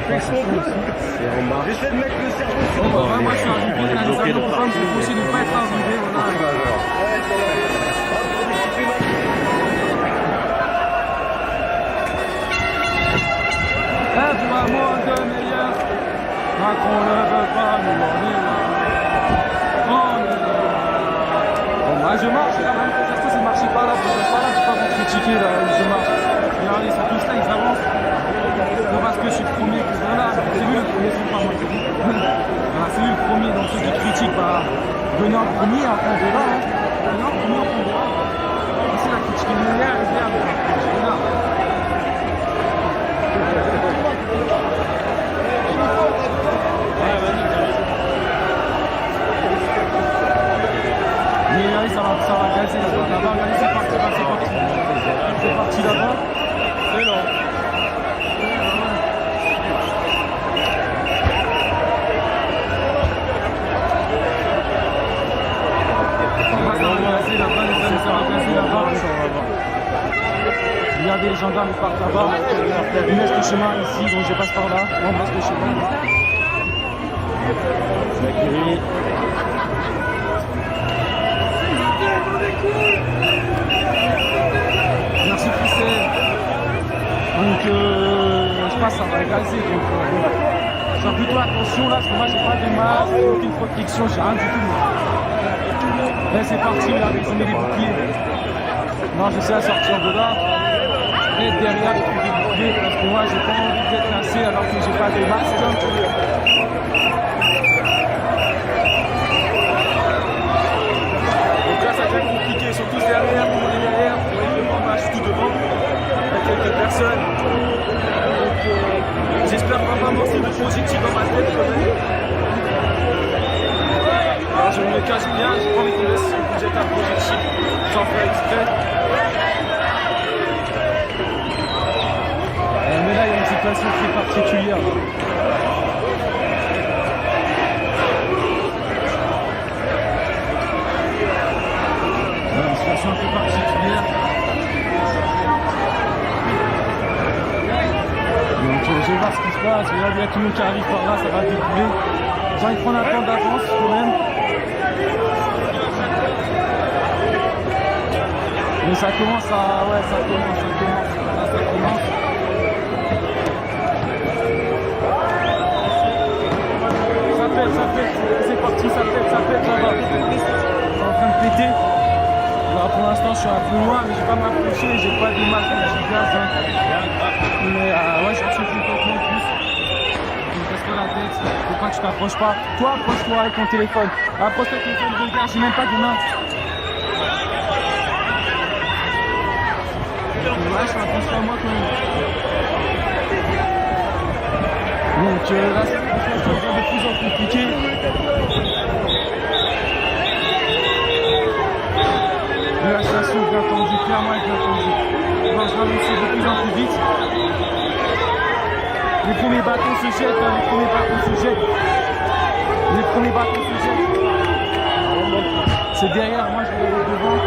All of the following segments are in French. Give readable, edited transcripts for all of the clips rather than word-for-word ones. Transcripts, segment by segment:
C'est en marche. J'essaie de mettre le cerveau sur Bon, Moi, je suis arrivé, on est là, les bloqué de avions, partout. c'est possible de ne pas être arrivé, voilà. Être un monde meilleur, Macron ne veut pas nous mourir. On est là. Bon, moi je marche, la manifestation, c'est marché pas là, vous êtes pas là, je vais pas vous critiquer, là, je marche. Regardez, ils sont tous là, ils avancent. Non, parce que je suis le premier qui est là, c'est lui le premier, c'est pas moi. Voilà, c'est lui le premier, donc ceux qui critiquent, bah, venez en premier, après on verra, hein. Venez en premier, après on verra. Ici, la critique est meilleure, regarde, je là. Mais regardez, ça va gazer là-bas. Là-bas, regardez, c'est parti, là, c'est parti. C'est parti là-bas. C'est long. Ça va gazer là-bas, les amis, ça va gazer là-bas. Regardez, les gendarmes ils partent là-bas. Ils laissent le chemin ici, donc je passe par là. On laisse le chemin. Merci Christelle. Donc je passe, ça va gazer. Donc je fais plutôt attention là, parce que moi j'ai pas de masque, aucune protection, j'ai rien du tout. Là c'est parti, là, ils ont mis les boucliers. Non, j'essaie de sortir de là. Et derrière les boucliers, parce que moi j'ai pas envie d'être lancé alors que j'ai pas de masque. Donc là ça devient compliqué, ils sont tous derrière, tout le monde est derrière. Vous voyez devant, moi je suis tout devant. Il y a quelques personnes. Donc j'espère pas m'amorcer de positif dans ma tête quand même. Alors, je me cache bien, j'ai pas envie qu'on laisse vous êtes un projectile sans faire exprès. Mais là il y a une situation très particulière. Voilà, une situation un peu particulière. Donc je vais voir ce qui se passe. Regardez, il y a tout le monde qui arrive par là, ça va découler. J'ai envie de prendre un temps d'avance quand même. Mais ça commence à... Ouais, ça commence. Là, ça commence. Ça pète. C'est parti, ça pète là-bas. C'est en train de péter. Là, pour l'instant, je suis un peu loin, mais je vais pas m'approcher. J'ai pas de masque anti-gaz. Hein. Mais ouais, je suis complètement en plus. Je me casse pas la tête. Faut pas que tu t'approches pas. Toi, approche-toi avec ton téléphone. Approche ton téléphone, regarde, j'ai même pas de main. Ouais, je fais attention à moi quand même. Donc là, ça devient de plus en plus compliqué. La situation est bien tendue, clairement est bien tendue. Donc je vais avancer de plus en plus vite. Les premiers bâtons se jettent, hein, les premiers bâtons se jettent. C'est derrière, moi je vais aller devant.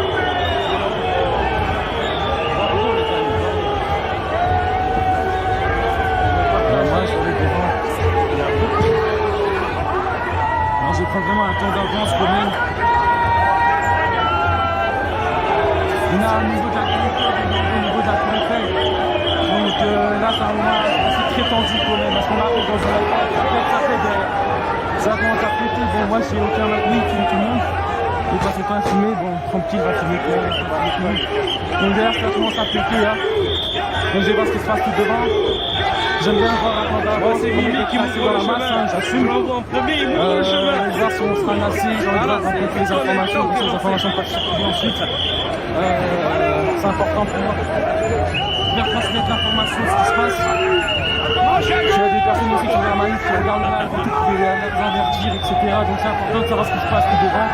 Alors, je vais prendre vraiment un temps d'avance quand même. On a un niveau de la périphérie, donc là c'est un moment assez très tendu quand même, parce qu'on arrive dans un endroit, ça fait derrière. Ça commence à péter, bon moi j'ai aucun maintenu, tout le monde. Et quand c'est pas filmé, bon tranquille, va filmer quand même. Donc derrière ça commence à péter là. Donc je vais voir ce qui se passe tout devant. J'aime bien voir un temps d'avance, c'est Mimi qui monte dans la masse, hein, j'assume. En premier, il monte le chemin. Voir si on sera lassé, j'ai envie de voir rencontrer les informations, pour que les informations pas circuler ensuite. C'est important pour moi. Bien transmettre l'information, ce qui se passe. J'ai des personnes aussi qui ont la manif, qui regardent là, qui peuvent les avertir, etc. Donc c'est important de savoir ce qui se passe tout devant.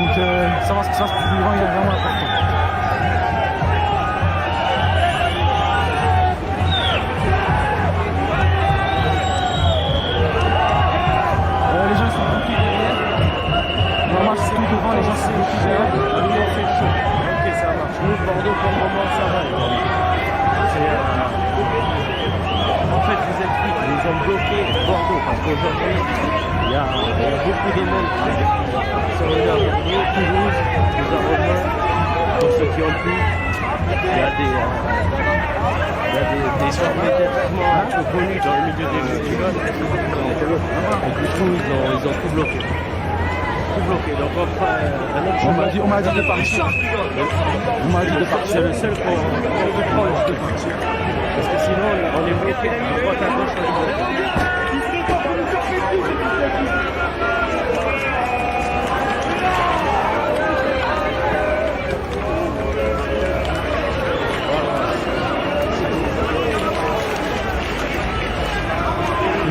Donc savoir ce qui se passe tout devant est vraiment important. Les gens sont bloqués derrière. Normalement c'est tout devant, les gens sont bloqués derrière. Ok, ça marche. Nous, Bordeaux, pour le moment, ça va. En fait, je vous explique. parce qu'aujourd'hui, il y a beaucoup de monde qui sont venus à Bordeaux, Toulouse, les Arromains, pour ceux qui ont pu. Il y a des soirées tellement un peu connues dans le milieu des festivals. Et du coup, ils ont tout bloqué. Tout bloqué. Donc on fera un autre chemin. On m'a dit de partir. On m'a dit de C'est partir. le seul qu'on reproche de partir. Parce que sinon, on est bloqué à droite à gauche. On est bloqué.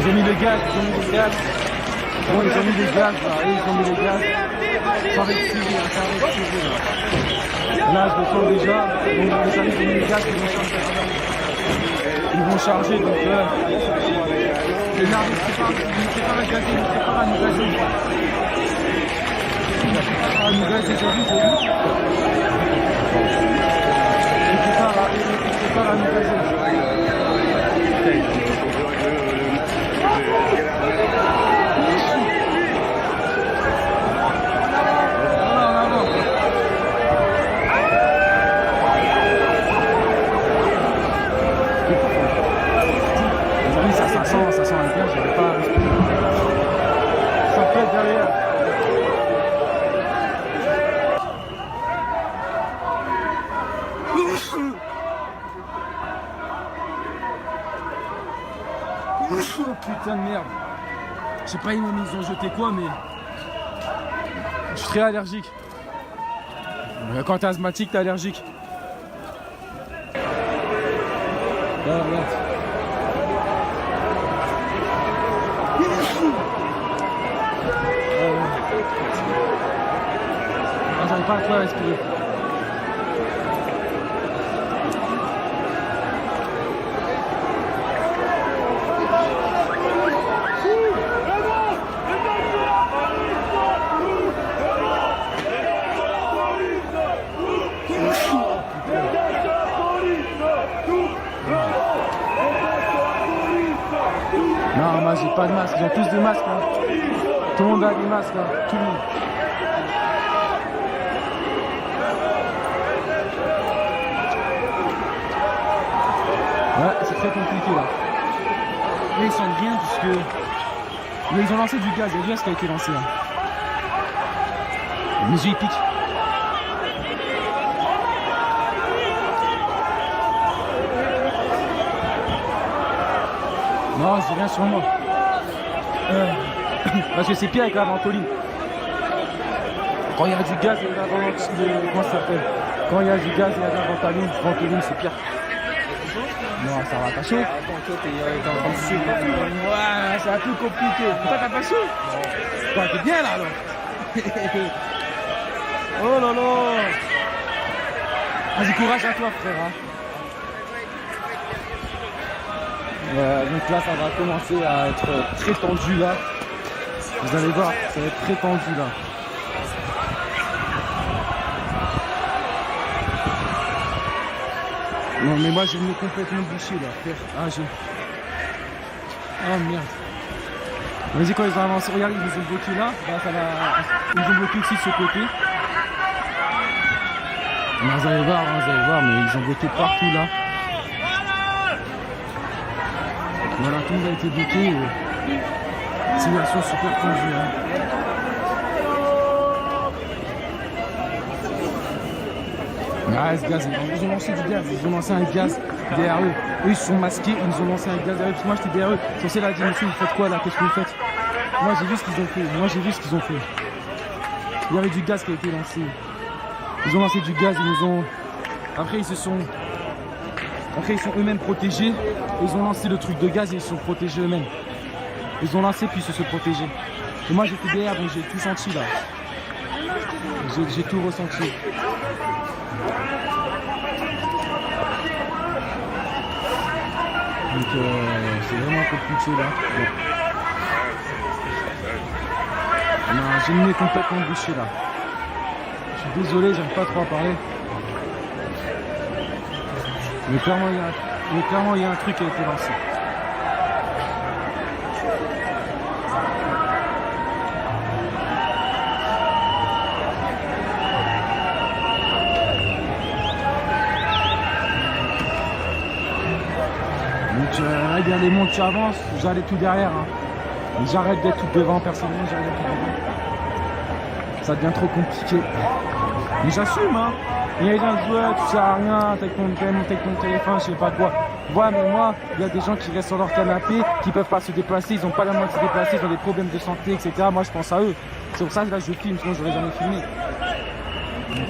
Ils ont mis le gaz, ils ont mis le gaz. Bon, ils ont mis le gaz, là. Ils ont mis le gaz. Ça va être suivi, ça va être suivi, là. Là, je le sens déjà. Donc, les amis, ils ont mis le gaz, ils vont charger. Ils vont charger, donc, les nards, ils ne pas à gazer, ils ne préparent à nous gazer. Ils préparent à nous gazer, j'ai vu. Ils préparent à nous gazer. Ça sent un gaz, j'avais pas à respirer. Ça pète derrière. Putain de merde. Je sais pas ils ont jeté quoi, mais je suis très allergique. Quand t'es asthmatique, t'es allergique. Là, regarde. J'arrive pas à trop respirer. Non, moi j'ai pas de masque, ils ont tous des masques. Hein. Tout le monde a des masques, hein. Tout le monde. Ouais, c'est très compliqué là. Et ils sentent rien puisque mais ils ont lancé du gaz, il y a du gaz qui a été lancé là. Mes yeux ils piquent. Non, j'ai rien sur moi. Parce que c'est pire avec la ventoline. Quand il y a du gaz, il y a de la comment ça s'appelle? Quand il y a du gaz, il y a de la ventoline, c'est pire. Non, ça va pas chaud. Attends, toi, t'es en train de suivre. Ouais, c'est un peu compliqué. Toi, t'as pas chaud? Toi, t'es bien là, alors. Oh là là. Vas-y, courage à toi, frère. Hein. Donc là, ça va commencer à être très tendu là. Vous allez voir, ça va être très tendu là. Non mais moi j'ai le nez complètement bouché là, frère. Ah j'ai... Ah merde. Vas-y quand ils ont avancé, regarde ils nous ont bloqué là. Bah, ça va... Ils nous ont bloqué aussi de ce côté. Non, vous allez voir, mais ils ont bloqué partout là. Voilà, tout le monde a été bloqué. Situation super tendue. Hein. Ah, ce gaz, ils ont lancé du gaz, ils ont lancé un gaz derrière eux. Eux, ils se sont masqués, ils ont lancé un gaz derrière eux. Parce que moi, j'étais derrière eux. Censé la dire, monsieur, vous faites quoi là? Qu'est-ce que vous faites? Moi, j'ai vu ce qu'ils ont fait. Il y avait du gaz qui a été lancé. Ils ont lancé du gaz, ils nous ont... Après, ils sont eux-mêmes protégés. Ils ont lancé le truc de gaz et ils se sont protégés eux-mêmes. Ils ont lancé puis ils se sont protégés. Et moi, j'étais derrière, donc j'ai tout senti là. J'ai tout ressenti. Donc c'est vraiment compliqué là. Bon. Non, j'ai le nez complètement bouché là. Je suis désolé, j'aime pas trop à parler. Mais clairement, il y a un truc qui a été lancé. bien les mondes qui avancent, j'allais tout derrière. Hein. J'arrête d'être tout devant, personnellement, j'arrête d'être tout devant. Ça devient trop compliqué. Mais j'assume, hein. Il y a des gens qui disent, ouais, tu sers à rien, t'as ton téléphone, je sais pas quoi. Ouais, mais moi, il y a des gens qui restent sur leur canapé, qui peuvent pas se déplacer, ils ont pas la moyen de se déplacer, ils ont des problèmes de santé, etc. Moi, je pense à eux. C'est pour ça que là, je filme, sinon j'aurais jamais filmé. Donc,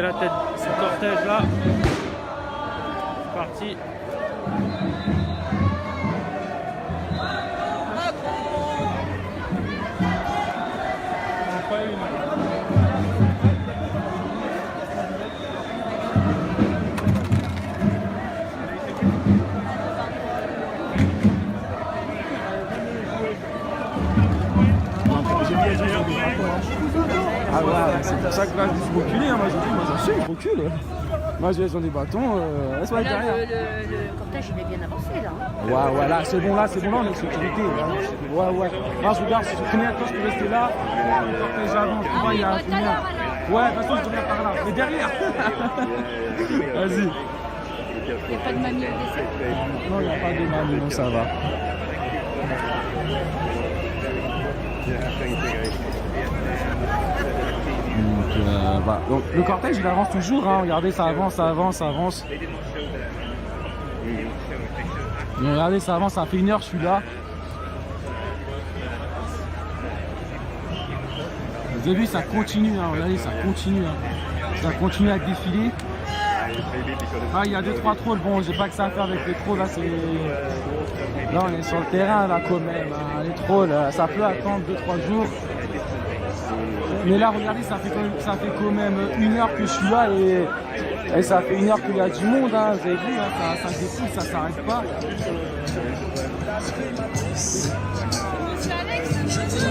La tête de ce cortège là. C'est parti. Ah ouais, c'est pour ça que là je me suis reculé, hein. Moi j'ai dit, moi j'assume, je recule. Moi j'ai des bâtons, laisse moi derrière. Le cortège il est bien avancé là. Hein. Ouais, ouais, là c'est bon, là on est en sécurité. Là. Ouais, ouais. Là je regarde, combien de temps je peux rester là. Le cortège avance, tu vois, il y a combien. Ouais, de toute façon je reviens par là. Mais derrière. Vas-y. Il n'y a pas de mamie au décès. Non, il n'y a pas de mamie, non, ça va. Donc le cortège il avance toujours, hein. Regardez, ça avance. Mais regardez, ça avance, ça fait 1 heure je suis là. Vous avez vu, ça continue, hein. Regardez, ça continue. Hein. Ça continue à défiler. Ah, il y a 2-3 trolls, bon, j'ai pas que ça à faire avec les trolls, là, c'est... Là, on est sur le terrain, là, quand même, hein. Les trolls, ça peut attendre 2-3 jours. Mais là, regardez, ça fait quand même 1 heure que je suis là et ça fait 1 heure qu'il y a du monde, hein. Vous avez vu, hein, ça défile, ça s'arrête pas.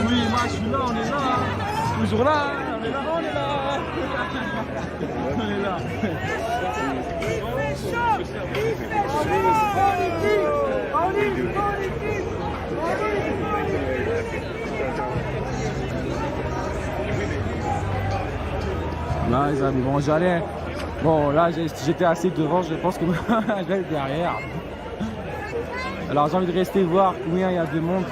Oui, moi, je suis là, on est là, hein. Toujours là, on est là, on est là. On est là. Là les amis, bon j'allais. Bon là j'étais assez devant, je pense que j'allais derrière. Alors j'ai envie de rester voir combien il y a de monde.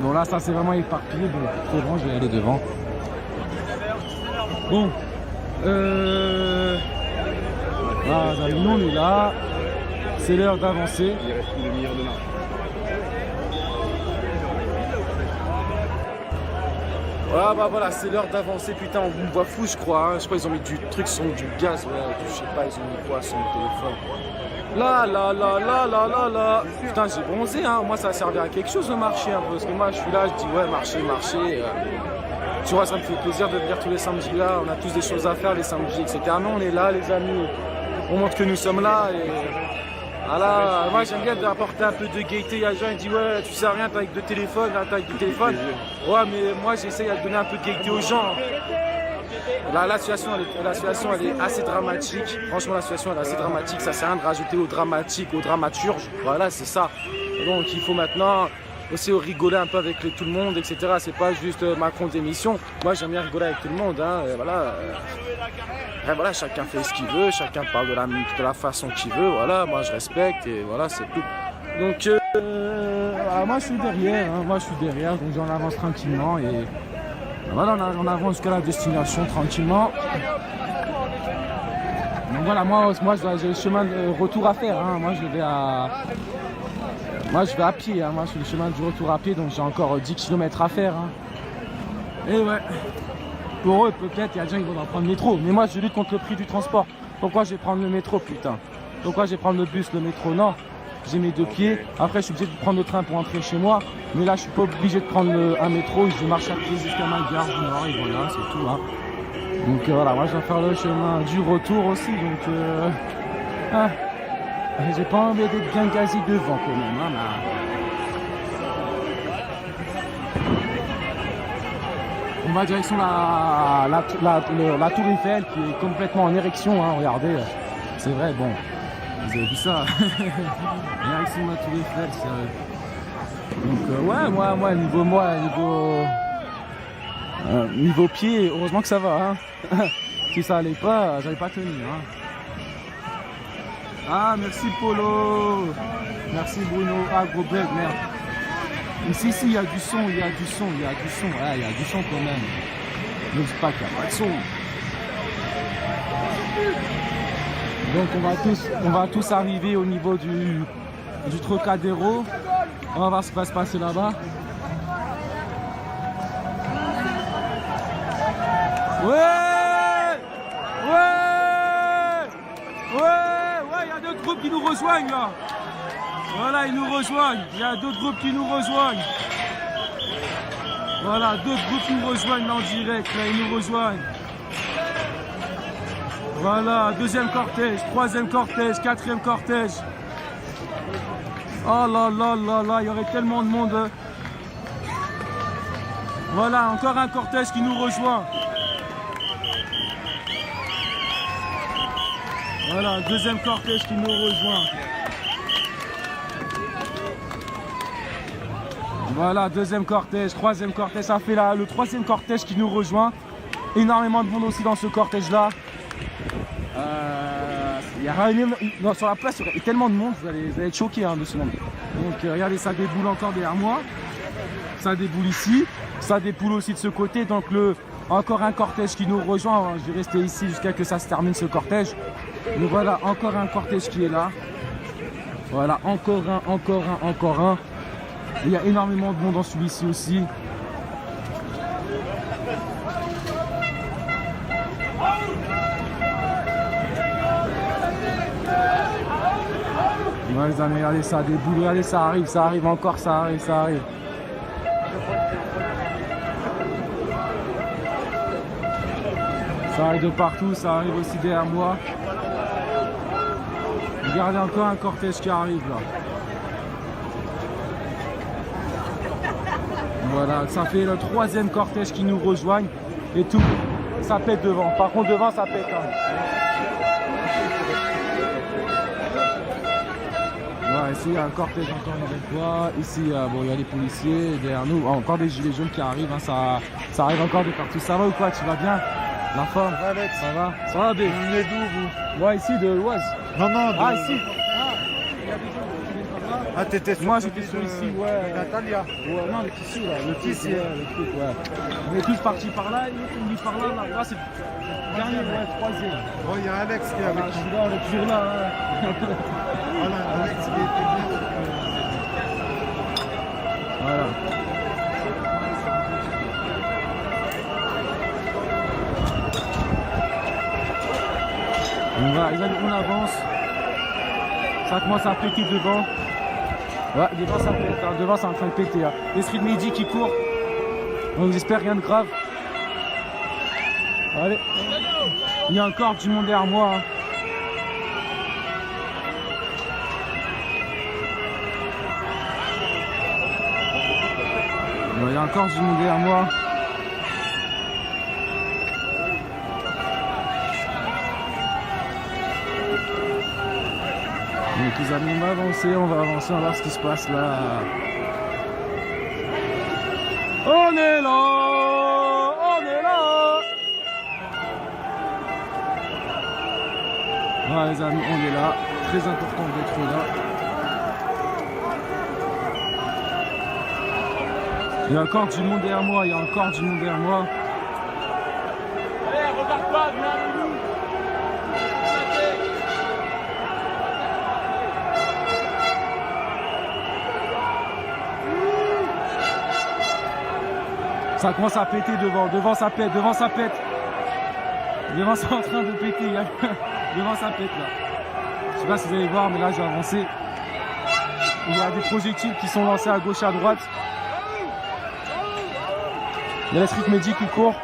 Bon là ça c'est vraiment éparpillé, bon c'est bon, je vais aller devant. Bon ah, nous on est là, c'est l'heure d'avancer. Il reste une demi-heure de marche. Voilà, bah voilà, c'est l'heure d'avancer. Putain, on me voit fou, je crois. Hein. Je crois qu'ils ont mis du truc, son du gaz. Ouais, je sais pas, ils ont mis quoi sur le téléphone. Là. Putain, j'ai bronzé. Hein. Moi, ça a servi à quelque chose de marcher un peu. Parce que moi, je suis là, je dis ouais, marcher. Tu vois, ça me fait plaisir de venir tous les samedis là. On a tous des choses à faire les samedis, etc. Mais on est là, les amis. On montre que nous sommes là. Et voilà, moi j'aime bien apporter un peu de gaieté. Il y a des gens qui disent ouais, tu sais rien, t'as avec deux téléphones, t'as avec deux téléphones. Ouais, mais moi j'essaye de donner un peu de gaieté aux gens. Là, la situation elle est assez dramatique. Franchement, la situation elle est assez dramatique. Ça sert à rien de rajouter au dramatique, au dramaturge. Voilà, c'est ça. Donc il faut maintenant aussi rigoler un peu avec tout le monde, etc. C'est pas juste Macron d'émission. Moi j'aime bien rigoler avec tout le monde. Hein. Et voilà. Et voilà, chacun fait ce qu'il veut, chacun parle de la façon qu'il veut, voilà, moi je respecte et voilà, c'est tout. Donc, moi je suis derrière, donc j'en avance tranquillement et voilà, on avance jusqu'à la destination tranquillement. Donc voilà, moi j'ai le chemin de retour à faire, hein. Moi je vais à pied, hein. Moi je fais le chemin du retour à pied, donc j'ai encore 10 km à faire. Hein. Et ouais. Pour eux, peut-être, il y a des gens qui vont prendre le métro. Mais moi, je lutte contre le prix du transport. Pourquoi je vais prendre le métro, putain? Pourquoi je vais prendre le bus, le métro? Non, j'ai mes deux pieds. Après, je suis obligé de prendre le train pour rentrer chez moi. Mais là, je suis pas obligé de prendre un métro. Je marche à pied jusqu'à ma gare du Nord. Et voilà, c'est tout. Hein. Donc voilà, moi, je vais faire le chemin du retour aussi. Donc, j'ai pas envie d'être bien gazé devant quand même. Hein, On va direction la tour Eiffel qui est complètement en érection, hein, regardez, c'est vrai, bon, vous avez vu ça, direction la tour Eiffel, c'est vrai. Donc ouais, niveau pied, heureusement que ça va, hein. Si ça allait pas, j'avais pas tenu, hein. Ah, merci Polo, merci Bruno, ah gros bug, merde. Ici, il y a du son, ouais, il y a du son quand même. Ne dis pas qu'il n'y a pas de son. Donc on va tous arriver au niveau du Trocadéro. On va voir ce qui va se passer là-bas. Ouais, il y a d'autres groupes qui nous rejoignent là. Voilà, ils nous rejoignent. Il y a d'autres groupes qui nous rejoignent. Voilà, d'autres groupes qui nous rejoignent là en direct. Là, ils nous rejoignent. Voilà, deuxième cortège, troisième cortège, quatrième cortège. Oh là là là là, il y aurait tellement de monde. Voilà, encore un cortège qui nous rejoint. Voilà, deuxième cortège qui nous rejoint. Voilà, deuxième cortège, troisième cortège, ça fait là le troisième cortège qui nous rejoint. Énormément de monde aussi dans ce cortège-là. Sur la place, il y a tellement de monde, vous allez être choqués hein, de ce monde. Donc regardez, ça déboule encore derrière moi. Ça déboule ici, ça déboule aussi de ce côté. Donc encore un cortège qui nous rejoint. Je vais rester ici jusqu'à que ça se termine ce cortège. Donc voilà, encore un cortège qui est là. Voilà, encore un. Il y a énormément de monde dans celui-ci aussi. Ouais, les amis, regardez ça déboule, regardez ça arrive encore, ça arrive. Ça arrive de partout, ça arrive aussi derrière moi. Regardez encore un cortège qui arrive là. Voilà, ça fait le 3e cortège qui nous rejoigne et tout, ça pète devant. Par contre devant ça pète. Hein. Ouais, ici il y a un cortège encore une fois. Ici bon, il y a les policiers derrière nous, encore des gilets jaunes qui arrivent. Hein. Ça arrive encore de partout. Ça va ou quoi? Tu vas bien? La forme? Ça va, Alex. Ça va? Ça va, B? Vous venez d'où, vous? Ouais, ici de l'Oise. Non, non, de... Ah, ici. Ah, t'étais sur Moi celui j'étais sur de- ici, de ouais. Natalia. Ouais, non, le tissu là, le tissu, ouais, le truc, ouais. On est tous partis par là, et l'autre on dit par là, là. Là c'est le dernier, ouais, 3e. Oh, il y a Alex qui est avec Voilà, je nous. suis là, on est toujours là. Hein. Voilà, Alex qui était bien. Voilà. On va, les amis, on avance. Ça commence à péter devant. Ouais, devant ça pète, hein. Devant c'est en train de péter. Hein. Les street midi qui courent. Donc j'espère rien de grave. Allez. Il y a encore du monde derrière moi. Hein. Ouais, il y a encore du monde derrière moi. Donc les amis, on va avancer, on va voir ce qui se passe là. On est là, on est là. Voilà les amis, on est là. Très important d'être là. Il y a encore du monde derrière moi, il y a encore du monde derrière moi. Allez, regarde-toi, viens avec nous. Ça commence à péter devant ça pète, devant ça pète. Devant c'est en train de péter, devant ça pète là. Je sais pas si vous allez voir, mais là j'ai avancé. Il y a des projectiles qui sont lancés à gauche, à droite. Il y a la street medic qui court.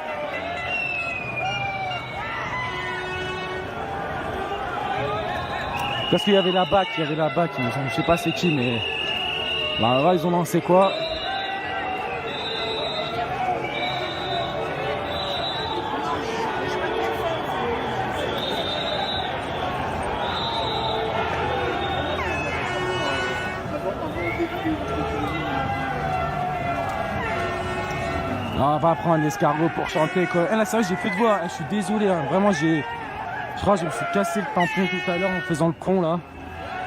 Parce qu'il y avait la BAC, je sais pas c'est qui, mais là ils ont lancé quoi? On va prendre l'escargot pour chanter quoi. Là c'est vrai j'ai fait de voix, je suis désolé, hein. Vraiment je crois que je me suis cassé le tampon tout à l'heure en faisant le con là.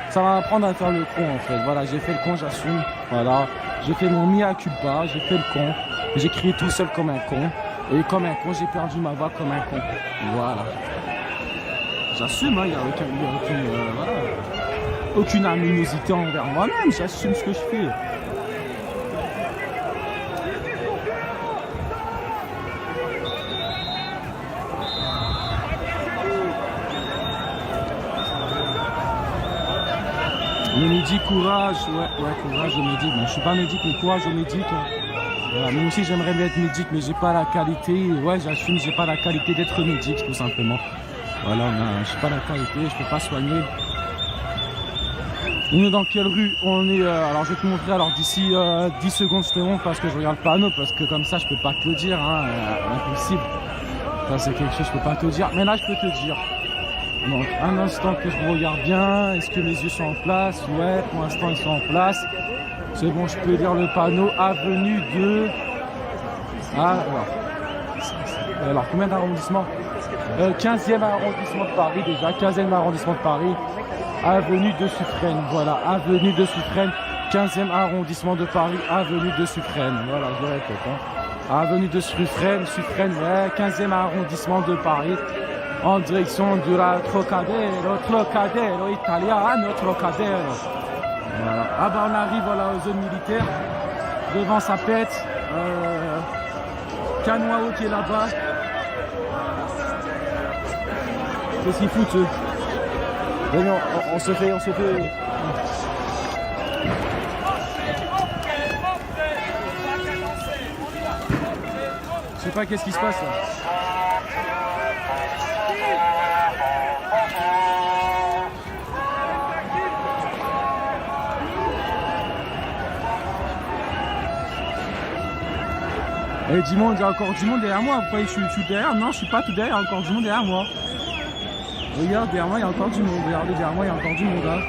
Ça va m'apprendre à faire le con en fait. Voilà, j'ai fait le con, j'assume. Voilà, j'ai fait mon mea culpa, j'ai fait le con. J'ai crié tout seul comme un con. Et comme un con, j'ai perdu ma voix comme un con. Voilà. J'assume, hein, il n'y a aucune animosité envers moi-même, j'assume ce que je fais. Le médic, courage, ouais, courage au médic. Bon, je suis pas médic, mais courage au médic. Voilà, moi aussi j'aimerais bien être médic, mais j'ai pas la qualité. Ouais, j'assume, j'ai pas la qualité d'être médic, tout simplement. Voilà, j'ai pas la qualité, je peux pas soigner. On est dans quelle rue? On est. Alors je vais te montrer. Alors d'ici 10 secondes, je te montre parce que je regarde le panneau, parce que comme ça, je peux pas te le dire. Hein, impossible. Ça c'est quelque chose, je peux pas te dire. Mais là, je peux te dire. Donc un instant que je me regarde bien, est-ce que mes yeux sont en place? Ouais, pour l'instant ils sont en place. C'est bon, je peux lire le panneau avenue de... Ah, alors combien d'arrondissements? 15e arrondissement de Paris déjà, 15e arrondissement de Paris, avenue de Suffren, voilà, avenue de Suffren, 15e arrondissement de Paris, avenue de Suffren, voilà, je le répète, hein. Avenue de Suffren, ouais, 15e arrondissement de Paris, en direction de la Trocadero Italiano, Trocadero. Voilà. Ah bah on arrive voilà, aux zones militaires. Devant ça pète. Canoao qui est là-bas. Qu'est-ce qu'ils foutent eux? Mais non, on se fait. Je sais pas qu'est-ce qui se passe là. Et du monde, il y a encore du monde derrière moi. Vous croyez que je suis derrière? Non, je suis pas tout derrière, il y a encore du monde derrière moi. Regarde, derrière moi, il y a encore du monde. Regardez, derrière moi, il y a encore du monde. Hein.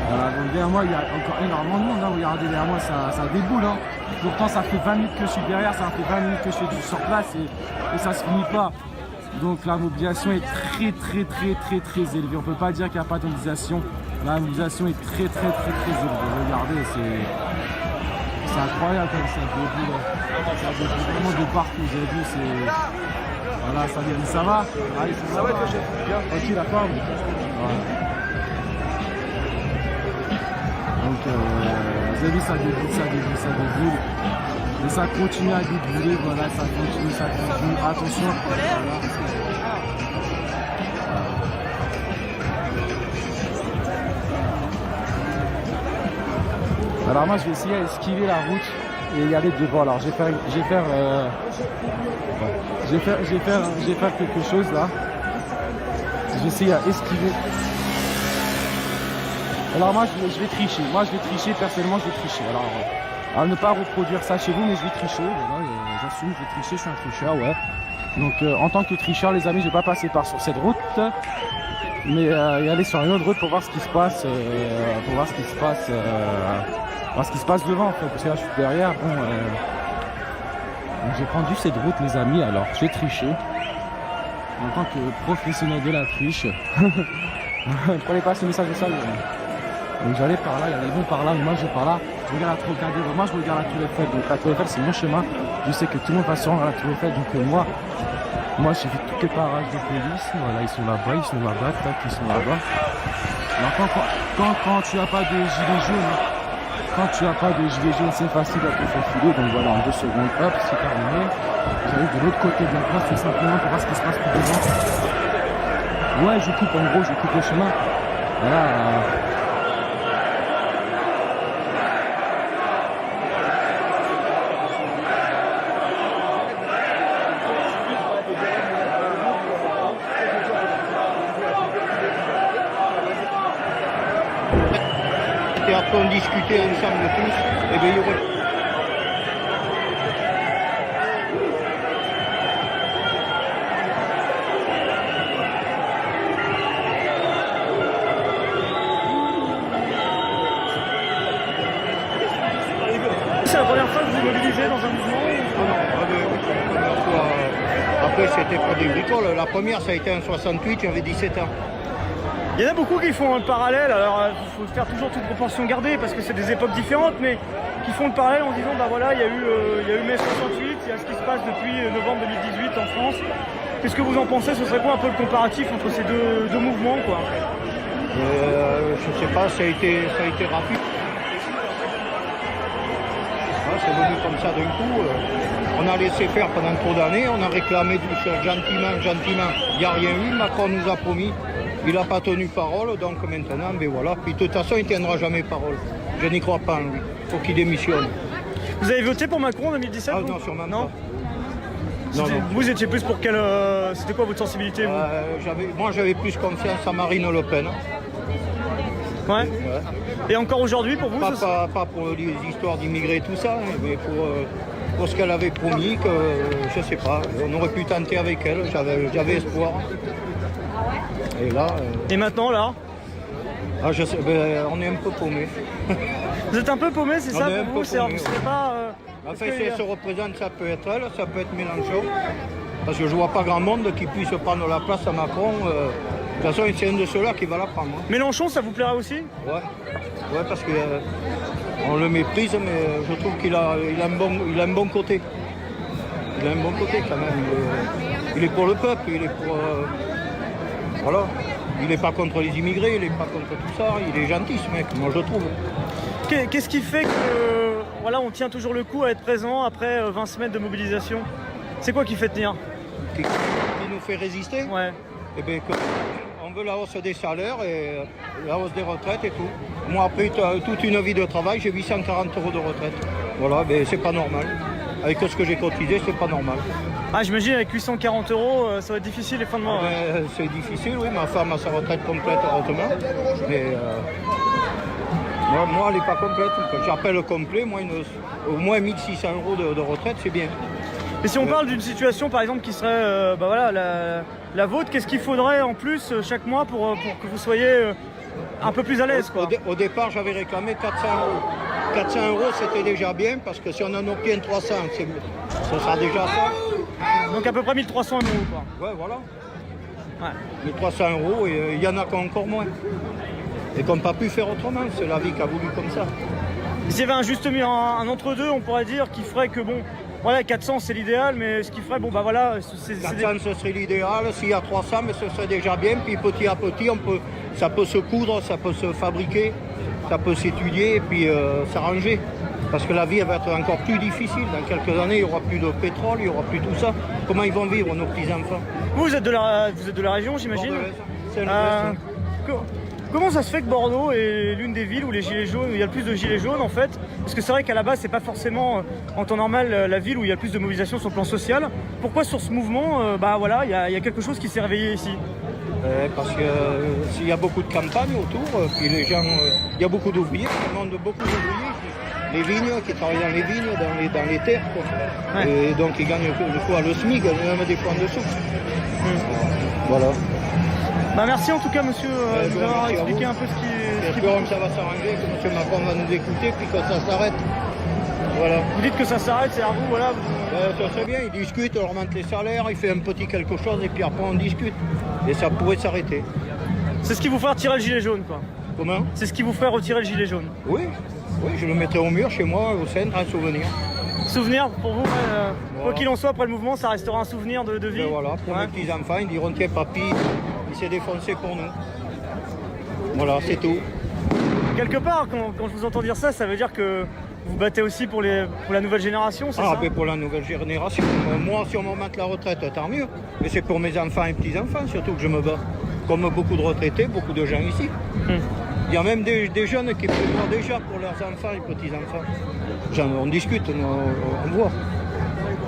Voilà, donc derrière moi, il y a encore énormément de monde. Hein. Regardez, derrière moi, ça déboule. Hein. Pourtant, ça fait 20 minutes que je suis derrière, ça fait 20 minutes que je fais du sur place et ça se finit pas. Donc la mobilisation est très élevée. On peut pas dire qu'il n'y a pas de mobilisation. La mobilisation est très élevée. Regardez, c'est incroyable comme ça déboule. Ça déboule vraiment de partout. Vous avez vu, c'est... Voilà, ça va. Allez, ça va, chef. Ok, d'accord. Voilà. Donc, vous avez vu, ça déboule. Et ça continue à débouler, voilà, ça continue. Attention. Voilà. Alors moi, je vais essayer d'esquiver la route et y aller devant. Alors, je vais faire quelque chose là. Je vais essayer d'esquiver. Alors moi je vais tricher, personnellement je vais tricher. Alors à ne pas reproduire ça chez vous, mais je vais tricher, voilà, j'assume, je vais tricher, je suis un tricheur, ouais. Donc en tant que tricheur les amis, je vais pas passer sur cette route, mais y aller sur une autre route pour voir ce qui se passe, voir ce qui se passe devant en fait, parce que là je suis derrière, bon donc j'ai prendre cette route les amis, alors je vais tricher. En tant que professionnel de la triche. Ne prenez pas ce message de ça. Donc j'allais par là, il y en a qui vont par là, mais moi je vais par là, je regarde la Tour Eiffel, moi je regarde la Tour Eiffel, donc la Tour Eiffel c'est mon chemin, je sais que tout le monde va se rendre à la Tour Eiffel, donc moi j'ai fait tous les parages de police, voilà ils sont là-bas, tac, ils sont là-bas. Alors quand tu n'as pas de gilet jaune, c'est facile à te faufiler, donc voilà en 2 secondes, hop, c'est terminé. J'arrive de l'autre côté de la place tout simplement pour voir ce qui se passe plus devant. Ouais, je coupe le chemin, voilà. Et après on discutait ensemble tous, et bien il y aurait... C'est la première fois que vous mobilisez dans un mouvement Après c'était pour des bricoles, la première ça a été en 68, j'avais 17 ans. Il y en a beaucoup qui font le parallèle, alors il faut faire toujours toute proportion gardée parce que c'est des époques différentes, mais qui font le parallèle en disant bah voilà, il y a eu mai 68, il y a ce qui se passe depuis novembre 2018 en France. Qu'est-ce que vous en pensez? Ce serait quoi un peu le comparatif entre ces deux mouvements quoi? Je sais pas, ça a été rapide. C'est venu comme ça d'un coup. On a laissé faire pendant trop d'années, on a réclamé gentiment. Il n'y a rien eu, Macron nous a promis. Il n'a pas tenu parole, donc maintenant, ben voilà. Puis de toute façon, il ne tiendra jamais parole. Je n'y crois pas en lui. Il faut qu'il démissionne. Vous avez voté pour Macron en 2017? Ah non, sûrement non. pas. Non. Vous étiez plus pour quelle... C'était quoi votre sensibilité vous moi, j'avais plus confiance à Marine Le Pen. Ouais. Et encore aujourd'hui, pour vous Pas pour les histoires d'immigrés et tout ça, hein, mais pour ce qu'elle avait promis, que je sais pas, on aurait pu tenter avec elle, j'avais espoir. Et là... Et maintenant, là je sais, on est un peu paumé. Vous êtes un peu paumé, c'est ça pour vous? C'est pas... Enfin, si elle se représente, ça peut être elle, ça peut être Mélenchon. Parce que je vois pas grand monde qui puisse prendre la place à Macron. De toute façon, c'est un de ceux-là qui va la prendre. Hein. Mélenchon, ça vous plairait aussi? Ouais, parce que on le méprise, mais je trouve qu'il a un bon côté. Il a un bon côté quand même. Il est pour le peuple, il est pour... voilà. Il n'est pas contre les immigrés, il n'est pas contre tout ça. Il est gentil ce mec, moi je trouve. Qu'est-ce qui fait que voilà, on tient toujours le coup à être présent après 20 semaines de mobilisation? C'est quoi qui fait tenir? Qui nous fait résister? Ouais. Eh bien, on veut la hausse des salaires et la hausse des retraites et tout. Moi, après toute une vie de travail, j'ai 840 € de retraite. Voilà, mais c'est pas normal. Avec ce que j'ai cotisé, c'est pas normal. Ah, j'imagine avec 840 €, ça va être difficile les fins de mois. C'est difficile, oui. Ma femme a sa retraite complète, heureusement. Mais Moi, elle n'est pas complète. Quand j'appelle complet, moi, au moins 1600 € de retraite, c'est bien. Et si on parle d'une situation par exemple qui serait bah voilà, la vôtre, qu'est-ce qu'il faudrait en plus chaque mois pour que vous soyez un peu plus à l'aise quoi? Au départ, j'avais réclamé 400 €. 400 € c'était déjà bien parce que si on en obtient 300, ce sera déjà ça. Donc à peu près 1300 € quoi. Ouais, voilà. Ouais. 1300 € et il y en a encore moins. Et qu'on n'a pas pu faire autrement, c'est la vie qui a voulu comme ça. S'il y avait un juste milieu, un entre-deux, on pourrait dire qui ferait que bon, voilà, 400 c'est l'idéal, mais ce qui ferait, bon bah voilà, c'est 400 ce serait l'idéal, s'il y a 300, mais ce serait déjà bien. Puis petit à petit, ça peut se coudre, ça peut se fabriquer, ça peut s'étudier et puis s'arranger. Parce que la vie elle va être encore plus difficile. Dans quelques années, il n'y aura plus de pétrole, il n'y aura plus tout ça. Comment ils vont vivre, nos petits-enfants? Vous êtes de la région, j'imagine. C'est le reste. Comment ça se fait que Bordeaux est l'une des villes où les gilets jaunes, où il y a le plus de gilets jaunes en fait? Parce que c'est vrai qu'à la base, c'est pas forcément en temps normal la ville où il y a le plus de mobilisation sur le plan social. Pourquoi sur ce mouvement, bah voilà, il y a quelque chose qui s'est réveillé ici? Parce que s'il y a beaucoup de campagnes autour, puis les gens, il y a beaucoup d'ouvriers, ça demande beaucoup d'ouvriers. Les vignes, qui travaillent dans les vignes, dans les terres. Quoi. Ouais. Et donc ils gagnent des fois le SMIC, même des fois en dessous. Voilà. Bah merci en tout cas monsieur de nous avoir merci à expliqué vous. un peu ce qui J'espère que ça va s'arranger, que M. Macron va nous écouter, puis que ça s'arrête. Voilà. Vous dites que ça s'arrête, c'est à vous, voilà. Ça serait bien, il discute, on remonte les salaires, il fait un petit quelque chose et puis après on discute. Et ça pourrait s'arrêter. C'est ce qui vous ferait retirer le gilet jaune quoi. Comment? C'est ce qui vous ferait retirer le gilet jaune. Oui, je le mettrai au mur chez moi, au centre, un souvenir. Souvenir pour vous, quoi qu'il en soit, après le mouvement, ça restera un souvenir de vie. Et voilà, pour Ouais. mes petits-enfants, ils diront tiens papy, il s'est défoncé pour nous. Voilà, c'est tout. Quelque part, quand je vous entends dire ça, ça veut dire que vous battez aussi pour la nouvelle génération, c'est ça? Mais pour la nouvelle génération, moi si on me remonte la retraite, tant mieux. Mais c'est pour mes enfants et petits-enfants surtout que je me bats. Comme beaucoup de retraités, beaucoup de gens ici. Il y a même des jeunes qui prévoient déjà pour leurs enfants et petits-enfants. On discute, on voit.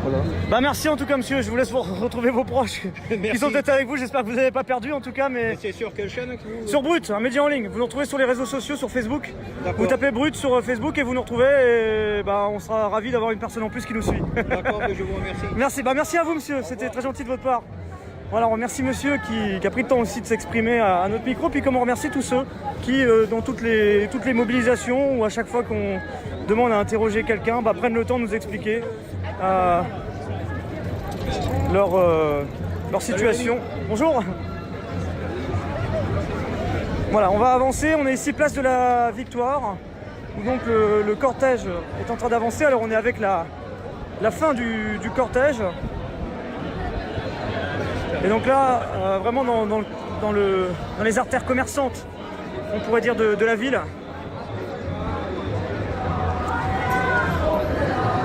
Voilà. Bah merci en tout cas monsieur, je vous laisse retrouver vos proches qui Merci. sont peut-être avec vous, j'espère que vous n'avez pas perdu en tout cas, mais... Et c'est sur quelle chaîne que vous... Sur Brut, un média en ligne, vous nous retrouvez sur les réseaux sociaux, sur Facebook. D'accord. Vous tapez Brut sur Facebook et vous nous retrouvez et bah, on sera ravis d'avoir une personne en plus qui nous suit. D'accord, je vous remercie. Merci, bah merci à vous monsieur, c'était très gentil de votre part. Voilà, on remercie monsieur qui a pris le temps aussi de s'exprimer à notre micro, puis comme on remercie tous ceux qui, dans toutes les mobilisations ou à chaque fois qu'on demande à interroger quelqu'un, bah, prennent le temps de nous expliquer leur situation. Bonjour. Voilà, on va avancer, on est ici place de la Victoire, où donc le cortège est en train d'avancer. Alors on est avec la fin du cortège. Et donc là, vraiment dans les artères commerçantes, on pourrait dire, de la ville.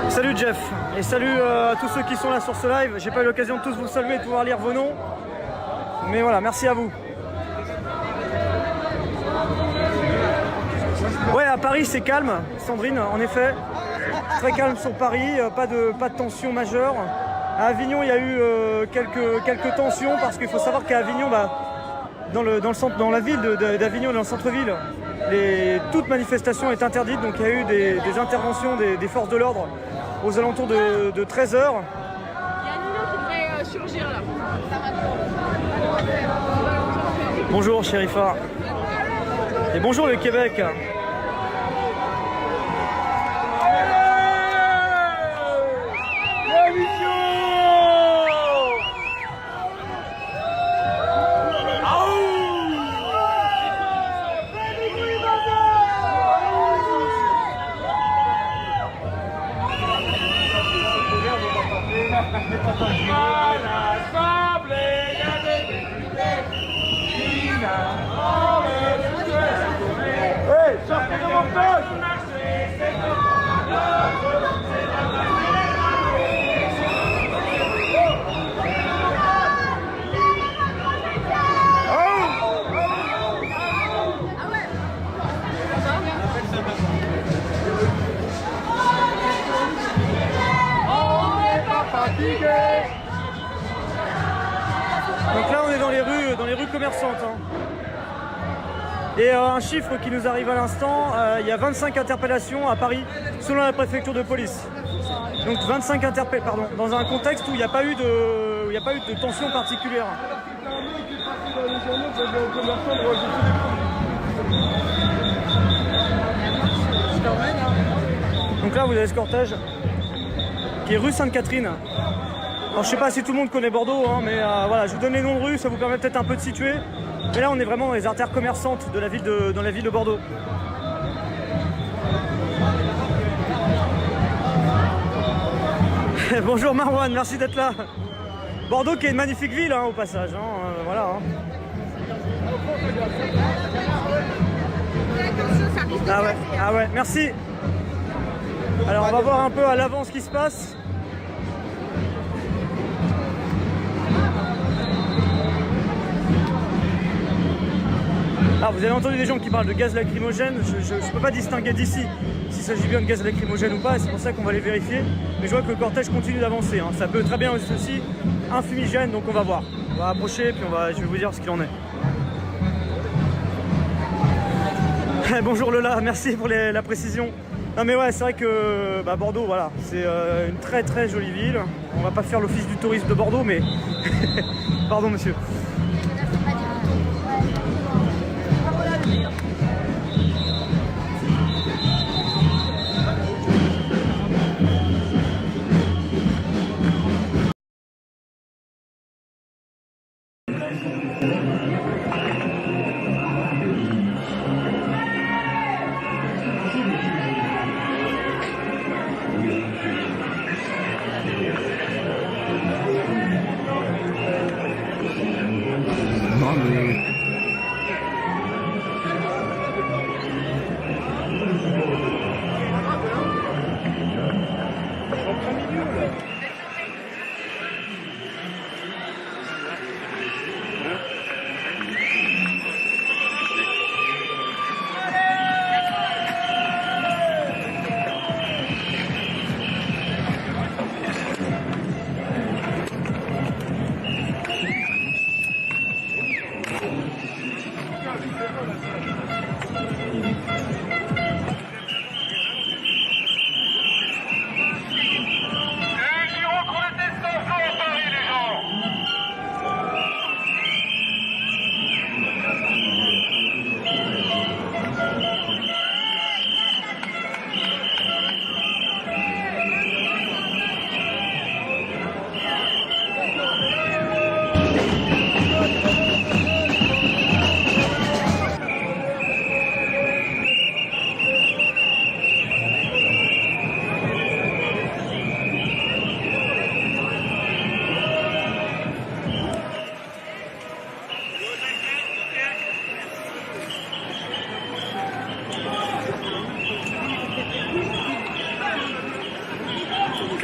Salut Jeff, et salut à tous ceux qui sont là sur ce live. J'ai pas eu l'occasion de tous vous saluer et de pouvoir lire vos noms. Mais voilà, merci à vous. Ouais, à Paris c'est calme, Sandrine, en effet. Très calme sur Paris, pas de tension majeure. À Avignon, il y a eu quelques tensions parce qu'il faut savoir qu'à Avignon, dans la ville d'Avignon, dans le centre-ville, toute manifestation est interdite. Donc il y a eu des interventions des forces de l'ordre aux alentours de 13h. Il y a un union qui devrait surgir là. Bonjour Sherifa. Et bonjour le Québec. Donc là on est dans les rues commerçantes. Et un chiffre qui nous arrive à l'instant, il y a 25 interpellations à Paris, selon la préfecture de police. Donc 25 interpellations, pardon, dans un contexte où il n'y a pas eu de tension particulière. Donc là, vous avez ce cortège qui est rue Sainte-Catherine. Alors je sais pas si tout le monde connaît Bordeaux, hein, mais voilà, je vous donne les noms de rues, ça vous permet peut-être un peu de situer. Mais là, on est vraiment dans les artères commerçantes de la ville dans la ville de Bordeaux. Bonjour Marwan, merci d'être là. Bordeaux qui est une magnifique ville, hein, au passage. Hein, voilà. Hein. Ah ouais, merci. Alors on va voir un peu à l'avant ce qui se passe. Alors vous avez entendu des gens qui parlent de gaz lacrymogène, je ne peux pas distinguer d'ici s'il s'agit bien de gaz lacrymogène ou pas, c'est pour ça qu'on va les vérifier. Mais je vois que le cortège continue d'avancer, hein. Ça peut très bien être aussi un fumigène, donc on va voir. On va approcher puis je vais vous dire ce qu'il en est. Bonjour Lola, merci pour la précision. Non mais ouais, c'est vrai que Bordeaux, voilà, c'est une très très jolie ville. On va pas faire l'office du tourisme de Bordeaux, mais... Pardon monsieur.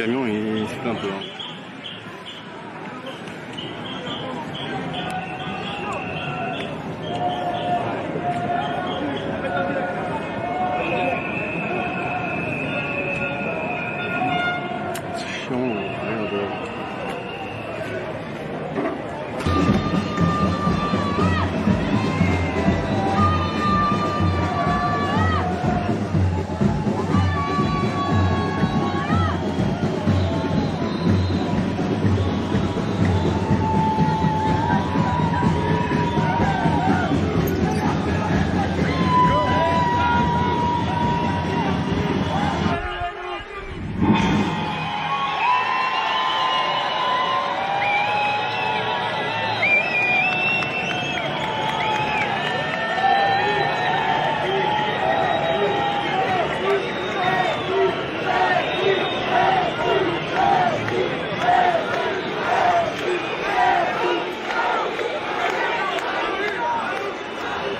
Le camion il se plaint un peu. Hein. C'est chiant, merde.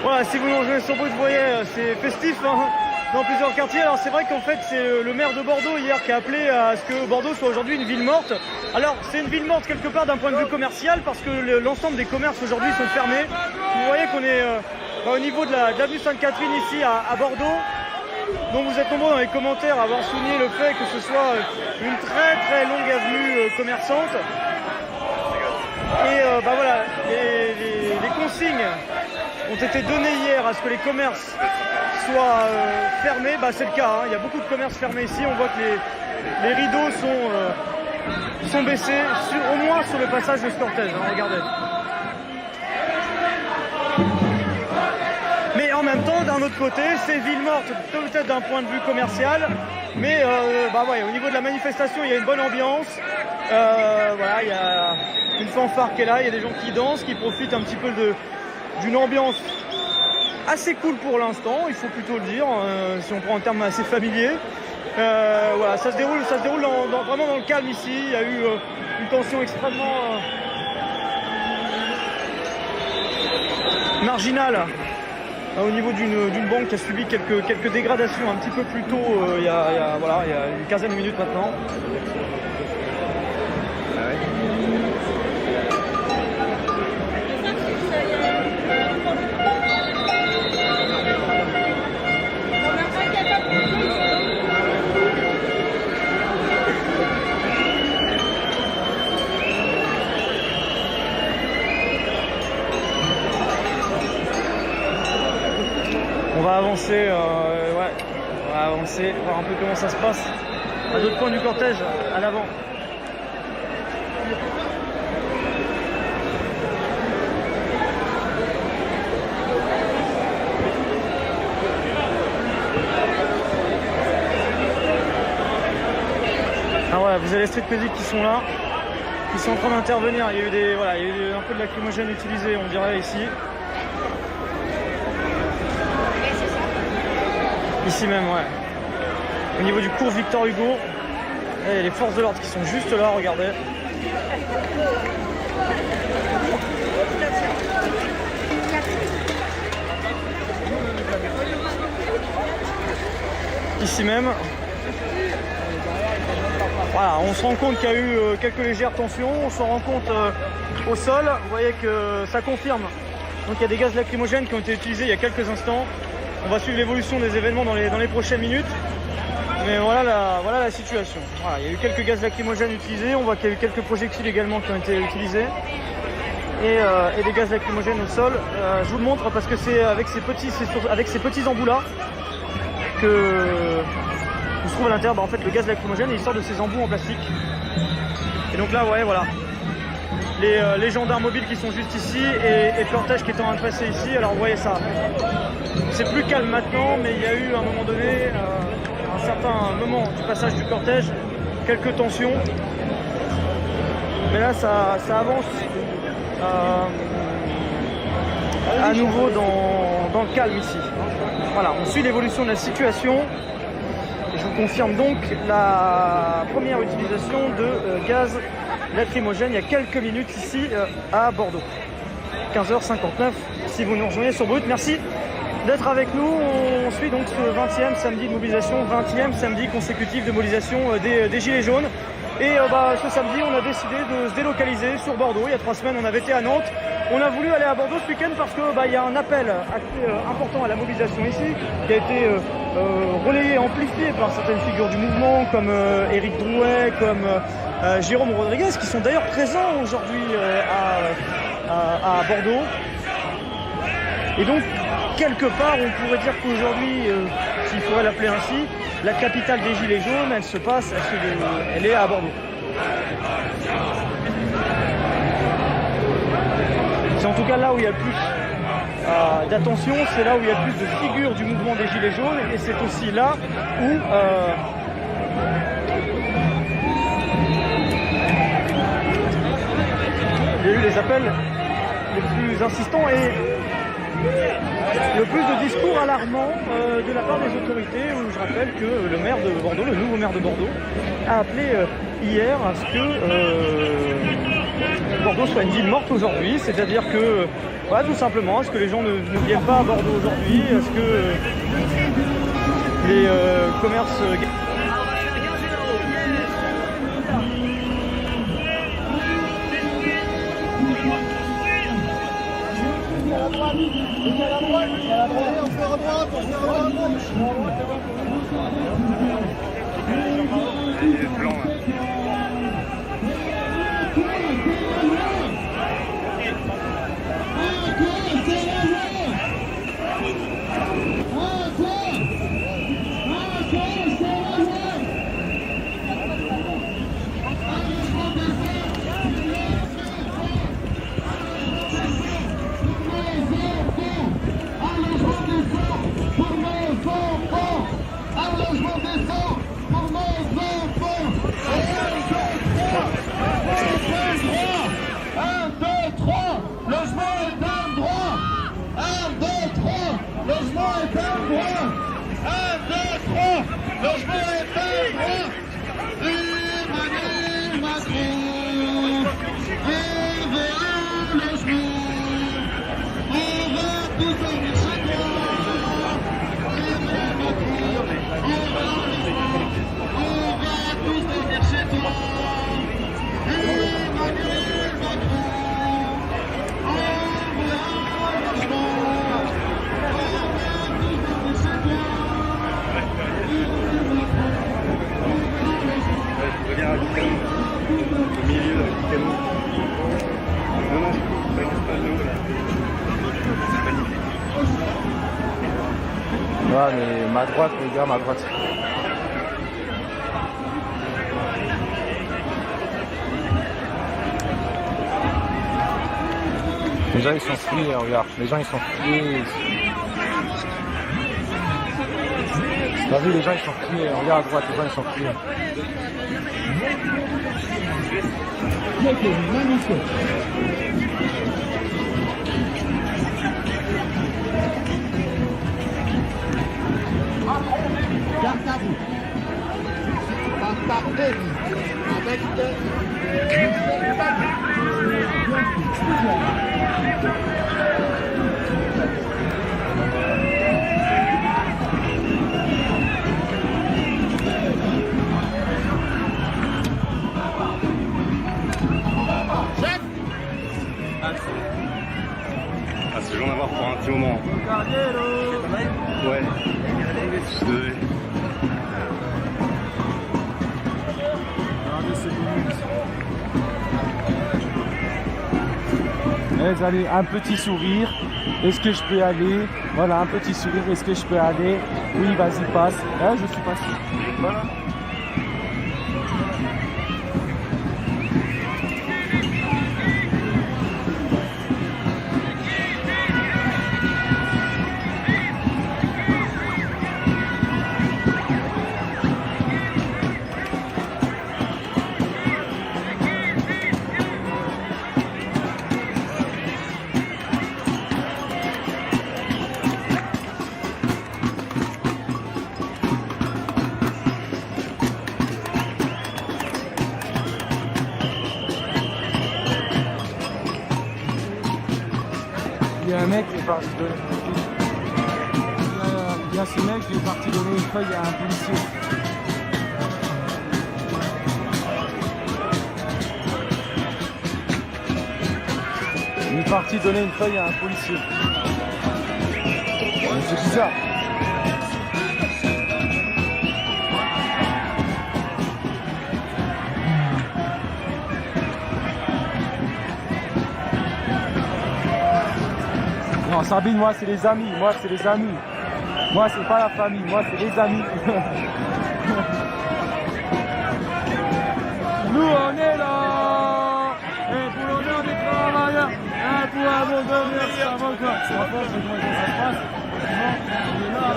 Voilà, si vous nous rejoignez sur Brut, vous voyez, c'est festif hein, dans plusieurs quartiers. Alors c'est vrai qu'en fait c'est le maire de Bordeaux hier qui a appelé à ce que Bordeaux soit aujourd'hui une ville morte. Alors c'est une ville morte quelque part d'un point de vue commercial parce que l'ensemble des commerces aujourd'hui sont fermés. Vous voyez qu'on est au niveau de l'avenue Sainte-Catherine ici à Bordeaux. Donc vous êtes nombreux dans les commentaires à avoir souligné le fait que ce soit une très très longue avenue commerçante. Et voilà, les consignes ont été données hier à ce que les commerces soient fermés, bah, c'est le cas. Hein. Il y a beaucoup de commerces fermés ici. On voit que les rideaux sont baissés, au moins sur le passage de ce cortège. Hein. Regardez. Mais en même temps, d'un autre côté, c'est ville morte, peut-être d'un point de vue commercial, mais bah ouais, au niveau de la manifestation, il y a une bonne ambiance. Voilà, il y a une fanfare qui est là, il y a des gens qui dansent, qui profitent un petit peu d'une ambiance assez cool pour l'instant, il faut plutôt le dire, si on prend un terme assez familier. Voilà, ça se déroule vraiment dans le calme ici. Il y a eu une tension extrêmement marginale au niveau d'une banque qui a subi quelques dégradations un petit peu plus tôt, il y a une quinzaine de minutes maintenant. On va avancer, on va avancer, voir un peu comment ça se passe à d'autres points du cortège, à l'avant. Ah ouais, vous avez les street music qui sont là, qui sont en train d'intervenir. Il y a eu un peu de lacrymogène utilisé, on dirait ici. Ici même, ouais. Au niveau du cours Victor Hugo, il y a les forces de l'ordre qui sont juste là, regardez. Ici même. Voilà, on se rend compte qu'il y a eu quelques légères tensions, on s'en rend compte au sol. Vous voyez que ça confirme. Donc il y a des gaz lacrymogènes qui ont été utilisés il y a quelques instants. On va suivre l'évolution des événements dans les prochaines minutes. Mais voilà la situation. Voilà, il y a eu quelques gaz lacrymogènes utilisés. On voit qu'il y a eu quelques projectiles également qui ont été utilisés. Et des gaz lacrymogènes au sol. Je vous le montre parce que c'est avec ces petits embouts là que on se trouve à l'intérieur. Bah, en fait, le gaz lacrymogène il sort de ces embouts en plastique. Et donc là, ouais, voilà. Les gendarmes mobiles qui sont juste ici et le cortège qui est en train de passer ici. Alors vous voyez ça. C'est plus calme maintenant, mais il y a eu à un moment donné, à un certain moment du passage du cortège, quelques tensions. Mais là, ça avance à nouveau dans le calme ici. Voilà, on suit l'évolution de la situation. Je vous confirme donc la première utilisation de gaz lacrymogène il y a quelques minutes ici à Bordeaux. 15h59, si vous nous rejoignez sur Brut, merci d'être avec nous. On suit donc ce 20e samedi de mobilisation, 20e samedi consécutif de mobilisation des Gilets jaunes. Et ce samedi, on a décidé de se délocaliser sur Bordeaux. Il y a 3 semaines, on avait été à Nantes. On a voulu aller à Bordeaux ce week-end parce que il y a un appel assez important à la mobilisation ici, qui a été relayé, amplifié par certaines figures du mouvement, comme Éric Drouet, comme Jérôme Rodriguez, qui sont d'ailleurs présents aujourd'hui à Bordeaux. Et donc, quelque part, on pourrait dire qu'aujourd'hui, s'il faudrait l'appeler ainsi, la capitale des Gilets jaunes, elle est à Bordeaux. C'est en tout cas là où il y a le plus d'attention, c'est là où il y a le plus de figures du mouvement des Gilets jaunes, et c'est aussi là où il y a eu les appels les plus insistants et le plus de discours alarmants de la part des autorités, où je rappelle que le maire de Bordeaux, le nouveau maire de Bordeaux, a appelé hier à ce que Bordeaux soit une ville morte aujourd'hui, c'est-à-dire que, voilà, tout simplement, à ce que les gens ne viennent pas à Bordeaux aujourd'hui, à ce que les commerces... Au milieu, là, le canon. Non, non, pas de l'eau, là. C'est magnifique. Ouais, mais ma droite, les gars, ma droite. Les gens ils sont friés, regarde. Les gens ils sont friés. T'as vu, les gens ils sont friés. Regarde à droite, les gens ils sont friés. Ah, c'est j'en avoir pour un petit moment. Ouais. Je devais. Les amis, un petit sourire. Est-ce que je peux aller? Voilà, un petit sourire. Est-ce que je peux aller? Oui, vas-y, passe. Ah, je suis passé. Voilà. Il y a un mec qui est parti donner. Il y a ce mec qui est parti donner une feuille à un policier. Il est parti donner une feuille à un policier. C'est bizarre. Non, Sabine, moi c'est les amis, moi c'est les amis. Moi c'est pas la famille, moi c'est les amis. Nous on est là, et pour l'honneur des travailleurs, et pour abandonner les avocats. C'est la force de comment ça se passe. On est là.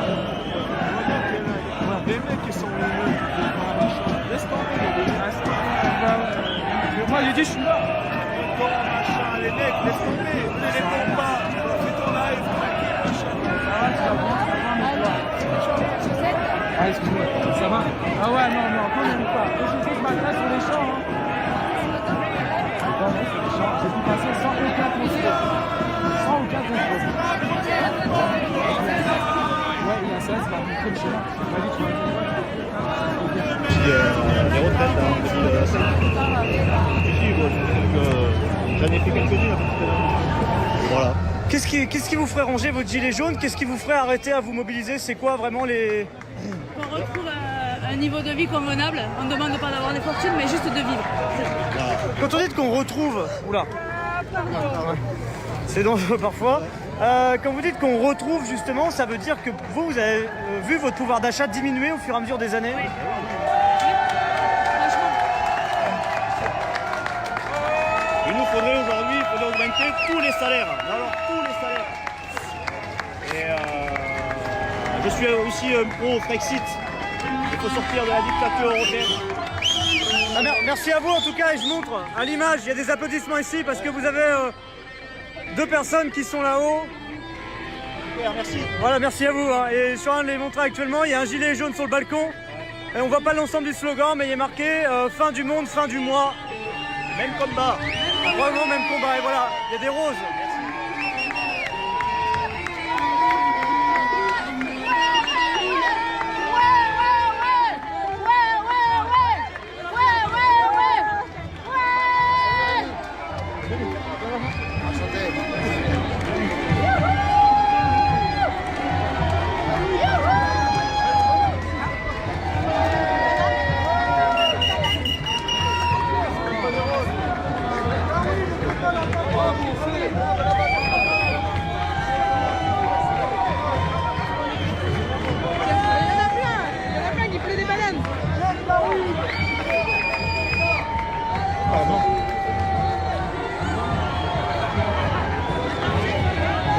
Les mecs qui sont les laisse tomber. Moi j'ai dit je suis là. Les mecs, laisse tomber. Ne les réponds pas. Fais ton live. Ah, excuse-moi, ça va? Ah ouais, non, quand même pas. Je pose ma place sur les champs. Hein. Sur les champs, j'ai pu passer sans aucun contrôle. Sans aucun contrôle. Ouais, il y a ça, c'est la rentrée de chez moi. Il m'a dit, tu vas Les retraites en 2005. J'en ai fait quelques-unes. Voilà. Qu'est-ce qui vous ferait ranger votre gilet jaune? Qu'est-ce qui vous ferait arrêter à vous mobiliser? C'est quoi vraiment les... On retrouve un niveau de vie convenable. On ne demande pas d'avoir des fortunes, mais juste de vivre. Quand on dit qu'on retrouve... Oula. C'est dangereux parfois. Quand vous dites qu'on retrouve justement, ça veut dire que vous avez vu votre pouvoir d'achat diminuer au fur et à mesure des années? Oui. Franchement. Il nous faudrait aujourd'hui, il faudrait augmenter tous les salaires. Alors tous les salaires. Et je suis aussi un pro Brexit. Il faut sortir de la dictature européenne. Ah, merci à vous en tout cas, et je montre à l'image, il y a des applaudissements ici parce que vous avez deux personnes qui sont là-haut. Super, merci. Voilà, merci à vous. Hein. Et je suis en train de les montrer actuellement, il y a un gilet jaune sur le balcon. Et on voit pas l'ensemble du slogan, mais il est marqué fin du monde, fin du mois. Même combat. Vraiment même combat. Et voilà, il y a des roses.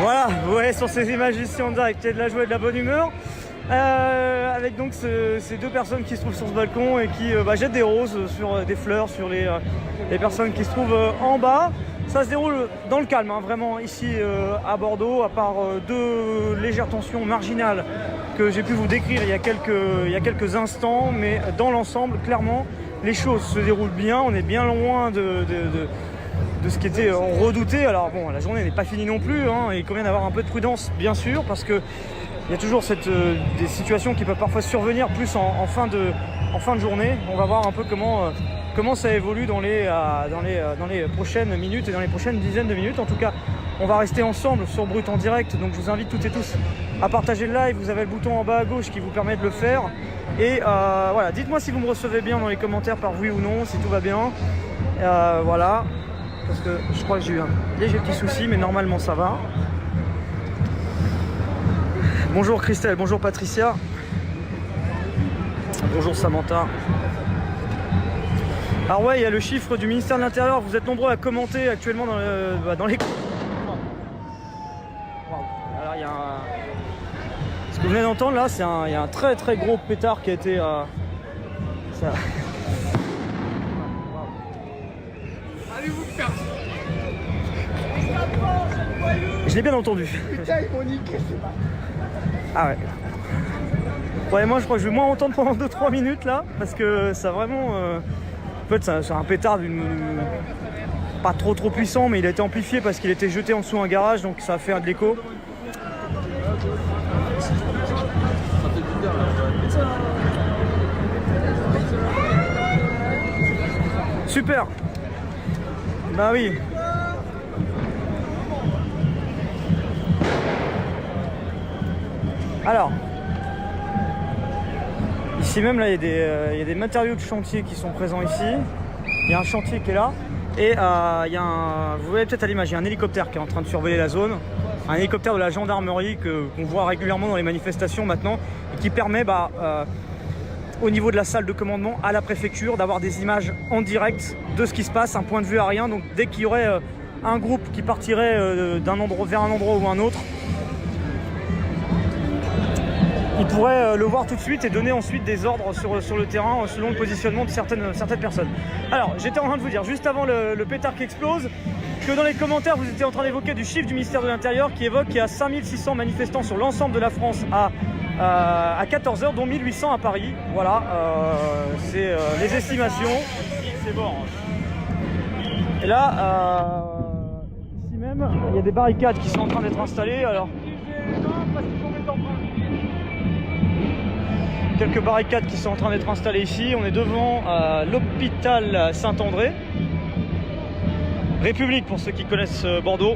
Voilà, vous voyez sur ces images ici en direct, il y a de la joie et de la bonne humeur. Avec donc ces deux personnes qui se trouvent sur ce balcon et qui jettent des roses, sur des fleurs sur les personnes qui se trouvent en bas. Ça se déroule dans le calme, hein, vraiment ici à Bordeaux, à part deux légères tensions marginales que j'ai pu vous décrire il y a quelques instants, mais dans l'ensemble, clairement, les choses se déroulent bien. On est bien loin de ce qui était redouté. Alors bon, la journée n'est pas finie non plus, hein, il convient d'avoir un peu de prudence, bien sûr, parce que il y a toujours des situations qui peuvent parfois survenir plus en fin de journée. On va voir un peu comment ça évolue dans les prochaines minutes et dans les prochaines dizaines de minutes. En tout cas, on va rester ensemble sur Brut en direct, donc je vous invite toutes et tous à partager le live. Vous avez le bouton en bas à gauche qui vous permet de le faire. Et voilà, dites-moi si vous me recevez bien dans les commentaires par oui ou non, si tout va bien. Voilà, parce que je crois que j'ai eu un léger petit souci, mais normalement ça va. Bonjour Christelle, bonjour Patricia. Bonjour Samantha. Alors ouais, il y a le chiffre du ministère de l'Intérieur. Vous êtes nombreux à commenter actuellement dans les... Alors il y a ce que vous venez d'entendre là, il y a un très très gros pétard qui a été... ça... Je l'ai bien entendu. Putain, ils m'ont niqué, c'est pas. Ah ouais. Ouais, moi je crois que je vais moins entendre pendant 2-3 minutes là, parce que ça vraiment... En fait, c'est un pétard pas trop puissant, mais il a été amplifié parce qu'il était jeté en dessous d'un garage, donc ça a fait de l'écho. Super. Bah oui. Alors, ici même, là, il y a des matériaux de chantier qui sont présents ici. Il y a un chantier qui est là. Et il y a vous voyez peut-être à l'image, il y a un hélicoptère qui est en train de surveiller la zone. Un hélicoptère de la gendarmerie qu'on voit régulièrement dans les manifestations maintenant et qui permet, au niveau de la salle de commandement à la préfecture, d'avoir des images en direct de ce qui se passe, un point de vue aérien. Donc dès qu'il y aurait un groupe qui partirait d'un endroit vers un endroit ou un autre, il pourrait le voir tout de suite et donner ensuite des ordres sur le terrain selon le positionnement de certaines personnes. Alors, j'étais en train de vous dire, juste avant le pétard qui explose, que dans les commentaires, vous étiez en train d'évoquer du chiffre du ministère de l'Intérieur qui évoque qu'il y a 5600 manifestants sur l'ensemble de la France à 14h, dont 1800 à Paris. Voilà, c'est les estimations. C'est bon. Et là, ici même, il y a des barricades qui sont en train d'être installées. Alors, quelques barricades qui sont en train d'être installées ici. On est devant l'hôpital Saint-André. République pour ceux qui connaissent Bordeaux.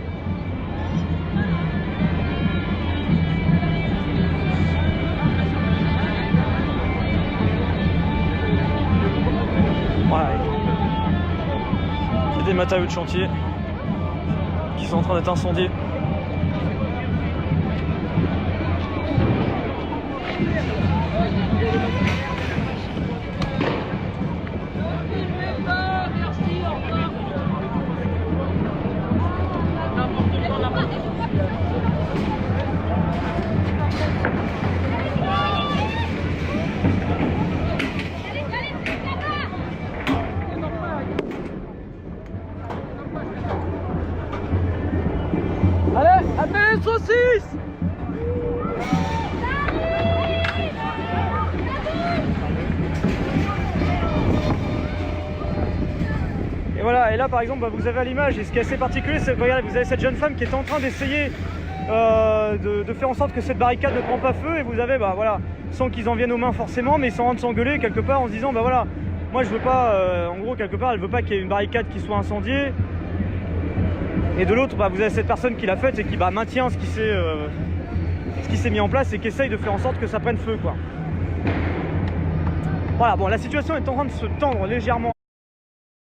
Voilà. C'est des matériaux de chantier qui sont en train d'être incendiés. Allez, appelez saucisse. Voilà, et là par exemple, bah, vous avez à l'image, et ce qui est assez particulier, c'est que regardez, vous avez cette jeune femme qui est en train d'essayer de faire en sorte que cette barricade ne prend pas feu, et vous avez, bah voilà, sans qu'ils en viennent aux mains forcément, mais ils sont en train de s'engueuler quelque part en se disant, bah voilà, moi je veux pas, en gros quelque part, elle veut pas qu'il y ait une barricade qui soit incendiée, et de l'autre, bah, vous avez cette personne qui l'a faite et qui bah, maintient ce qui s'est mis en place et qui essaye de faire en sorte que ça prenne feu, quoi. Voilà, bon, la situation est en train de se tendre légèrement.